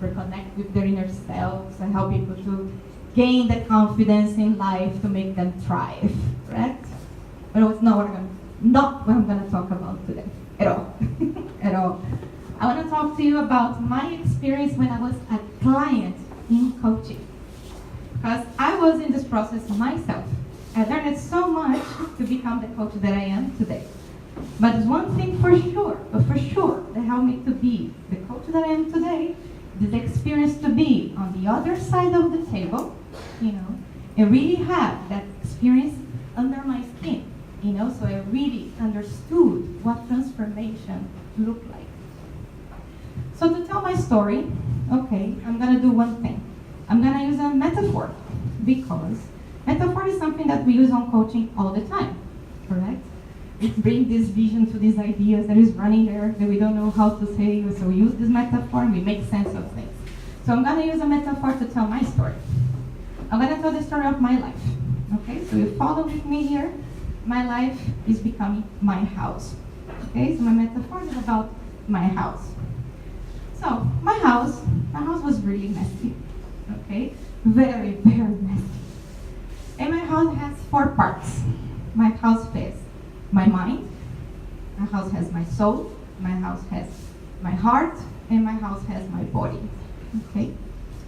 reconnect with their inner selves and help people to gain the confidence in life to make them thrive, right? But it's not what I'm going to talk about today at all. At all. I want to talk to you about my experience when I was a client in coaching. Because I was in this process myself. I learned so much to become the coach that I am today. But there's one thing for sure, that helped me to be the coach that I am today, the experience to be on the other side of the table, and really have that experience under my skin, so I really understood what transformation looked like. So to tell my story, I'm going to do one thing. I'm going to use a metaphor, because metaphor is something that we use on coaching all the time, correct? It brings this vision to these ideas that is running there that we don't know how to say, so we use this metaphor and we make sense of things. So I'm going to use a metaphor to tell my story. I'm going to tell the story of my life. Okay, so you follow with me here. My life is becoming my house. Okay, so my metaphor is about my house. So my house was really messy. Okay, very, very messy. And my house has 4 parts. My house has my mind, my house has my soul, my house has my heart, and my house has my body. Okay?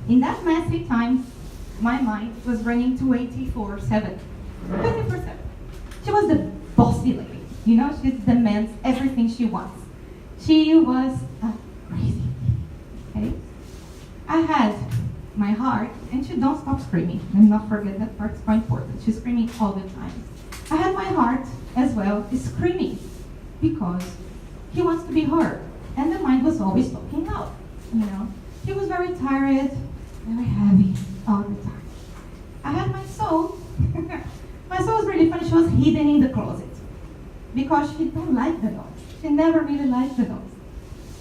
In that messy time, my mind was running 24/7. 24/7. She was the bossy lady. She demands everything she wants. She was crazy. Okay? I had my heart, and she don't stop screaming. Let me not forget that part, it's quite important. She's screaming all the time. I had my heart as well screaming because he wants to be heard. And the mind was always talking loud. He was very tired, very heavy all the time. I had my soul. My soul was really funny. She was hidden in the closet because she don't like the noise. She never really liked the noise.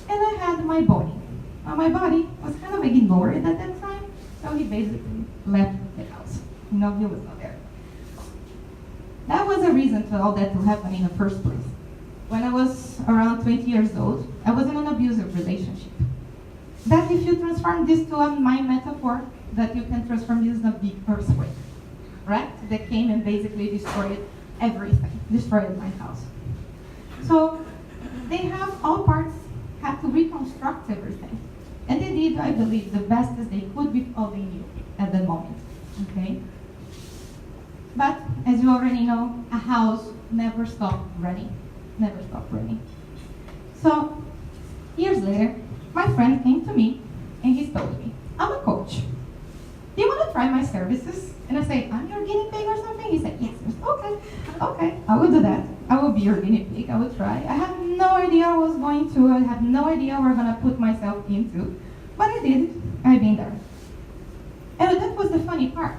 And I had my body. My body was kind of ignored at that time, so he basically left the house. He was not there. That was a reason for all that to happen in the first place. When I was around 20 years old, I was in an abusive relationship. That if you transform this to my metaphor, that you can transform this in a big earthquake, right? That came and basically destroyed everything, destroyed my house. So they all parts had to reconstruct everything. And they did, I believe, the best as they could with all they knew at the moment, okay? But, as you already know, a house never stopped running. Never stopped running. So, years later, my friend came to me and he told me, I'm a coach. Do you want to try my services? And I said, I'm your guinea pig or something? He said, yes. Okay, I will do that. I will be your guinea pig. I will try. I had no idea I was going to. I had no idea where I'm going to put myself into. But I did. I've been there. And that was the funny part.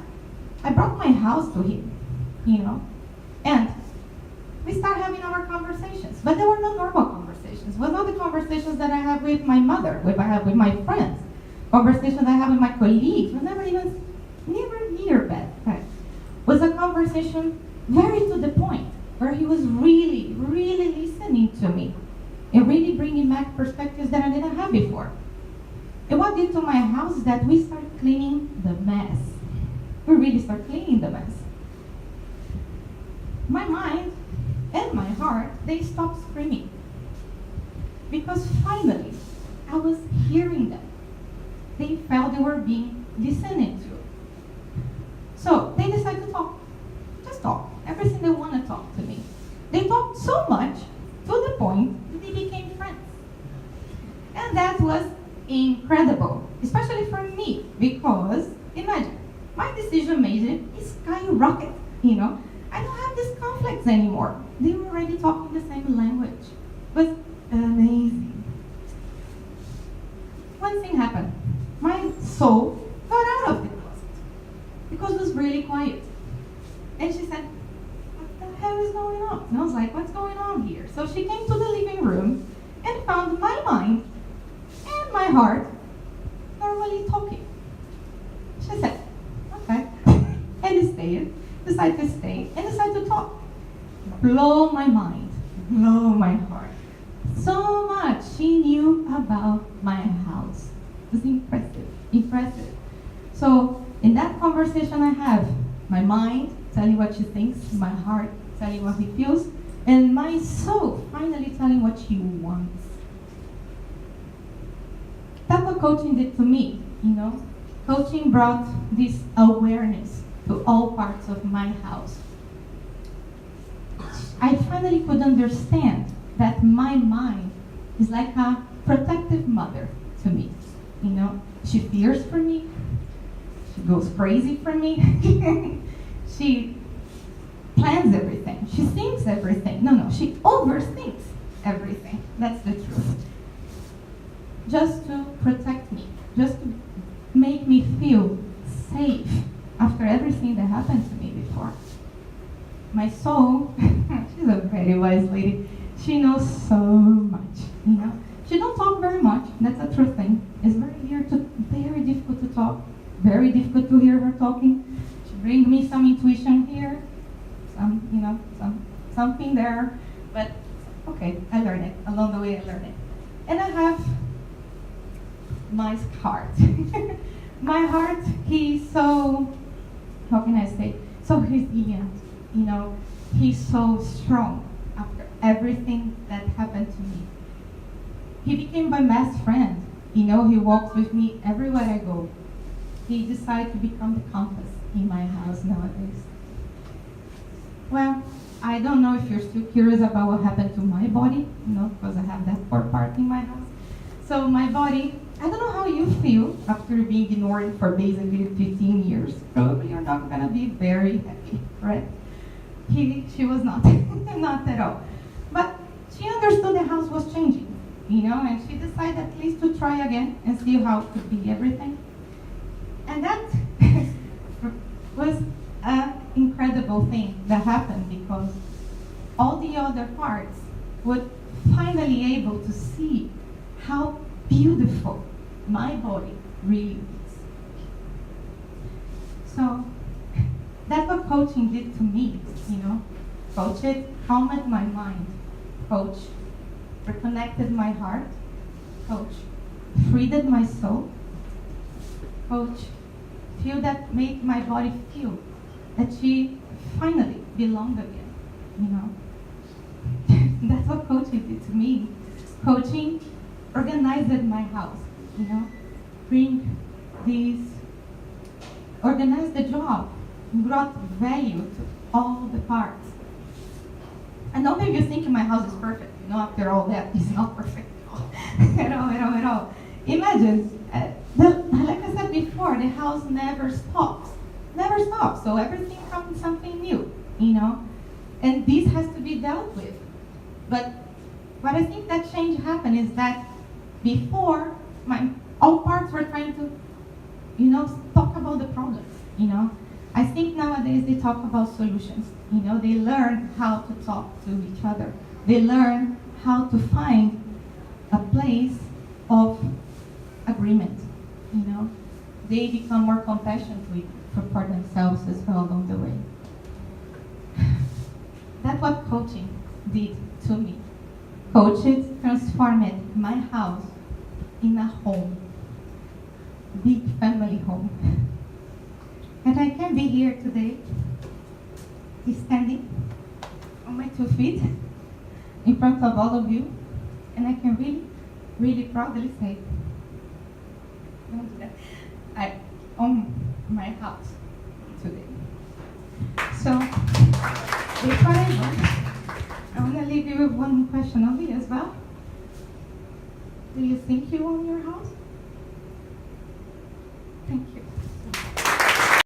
I brought my house to him, and we started having our conversations. But they were not normal conversations. It was not the conversations that I have with my mother, I have with my friends, conversations I have with my colleagues. We never near that. It was a conversation very to the point, where he was really, really listening to me and really bringing back perspectives that I didn't have before. And what did to my house is that we started cleaning the mess. We really start cleaning the mess. My mind and my heart, they stopped screaming. Because finally, I was hearing them. They felt they were being listened to. So they decided to talk. Just talk. Everything they want to talk to me. They talked so much to the point that they became friends. And that was incredible, especially for me, because imagine, my decision making is skyrocketed, I don't have these conflicts anymore. They were already talking the same language. It was amazing. One thing happened. My soul got out of the closet because it was really quiet. And she said, what the hell is going on? And I was like, what's going on here? So she came to the living room and found my mind and my heart normally talking. She said, okay. And stayed, decided to stay, and decided to talk. Blow my mind, blow my heart. So much she knew about my house. It's impressive, impressive. So in that conversation I have, my mind telling what she thinks, my heart telling what he feels, and my soul finally telling what she wants. That's what coaching did to me, you know. Coaching brought this awareness to all parts of my house. I finally could understand that my mind is like a protective mother to me. You know, she fears for me, she goes crazy for me, she plans everything, she thinks everything. No, she overthinks everything. That's the truth. Just to protect me, just to make me feel safe after everything that happened to me before. My soul, she's a very wise lady. She knows so much, you know. She don't talk very much. That's a true thing. It's very difficult to talk. Very difficult to hear her talking. She brings me some intuition here, something there. But okay, I learned it. Along the way, I learned it. And I have my heart. My heart, he's so, how can I say, so resilient. You know, he's so strong after everything that happened to me. He became my best friend. You know, he walks with me everywhere I go. He decided to become the compass in my house nowadays. Well, I don't know if you're still curious about what happened to my body, you know, because I have that poor part in my house. So my body, I don't know how you feel after being ignored for basically 15 years. Probably you're not gonna be very happy, right? She was not, not at all. But she understood the house was changing, you know, and she decided at least to try again and see how it could be everything. And that was an incredible thing that happened because all the other parts were finally able to see how beautiful my body really is. So that's what coaching did to me, you know. Coach it calmed my mind. Coach reconnected my heart. Coach freed my soul. Coach feel that made my body feel that she finally belonged again, you know. That's what coaching did to me. Coaching organized my house, you know, organized the job, brought value to all the parts. I know maybe you think my house is perfect, you know, after all that, it's not perfect at all. Imagine, like I said before, the house never stops, so everything comes something new, you know, and this has to be dealt with. But what I think that change happened is that before, all parts were trying to, you know, talk about the problems, you know. I think nowadays they talk about solutions, you know. They learn how to talk to each other. They learn how to find a place of agreement, you know. They become more compassionate for themselves as well along the way. That's what coaching did to me. Coaching transformed my house in a home, big family home. And I can be here today, standing on my 2 feet in front of all of you, and I can really, really proudly say, don't do that, I own my house today. So, before I go, I want to leave you with one question only as well. Do you think you own your house? Thank you.